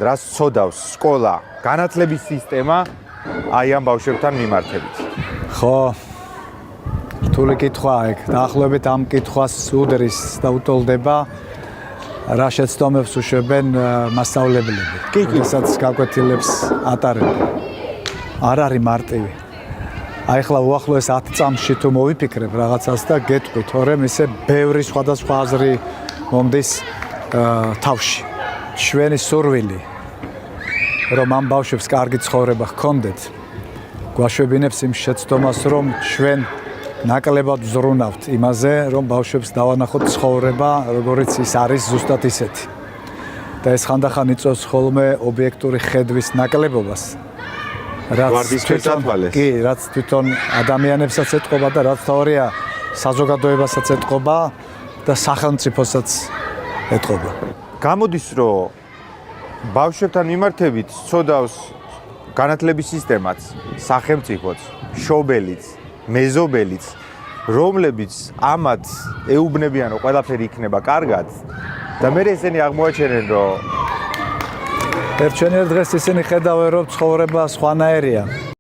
რას ცოდავს სკოლა, განათლების სისტემა აი ამ ბავშვებთან მიმართებით? ხო, რთული კითხვაა ეგ. დაახლოებით ამ კითხვას უდრის და უტოლდება რა შეცდომებს უშვებენ მასწავლებლები. როდესაც გაკვეთილებს ატარებენ. არ არის მარტივი. აი ხლა უახლოეს 10 წამში თუ მოვიფიქრებ რაღაცას და გეტყვით, თორემ ისე ბევრი სხვადასხვა აზრი მომდის თავში. ჩვენი სურვილი რომ ამ ბავშვებს კარგი ცხოვრება ჰქონდეთ, გვაშვებინებს იმ შეცდომას, რომ ჩვენ ნაკლებად ვზრუნავთ იმაზე, რომ ბავშვებს დავანახოთ ცხოვრება, როგორიც ის არის ზუსტად ისეთი. და ეს ხანდახან იწვევს ხოლმე ობიექტური ხედვის ნაკლებობას. რაც თვითონ ადამიანებსაც ეთყობა და რაც თავარია საზოგადოებასაც ეთყობა და სახელმწიფოსაც ეთყობა. გამოდის, რომ ბავშვებთან მიმართებით ცოდავს განათლების სისტემაც, სახელმწიფოც, მშობელიც, მეზობელიც, რომლებიც ამათ ეუბნებიან, რომ ყველაფერი იქნება კარგად და მე ესენი აღმოაჩენენ, რომ ერთჩენიერ დღეს ისინი ხედავენ, რომ ცხოვრება სხვანაირია.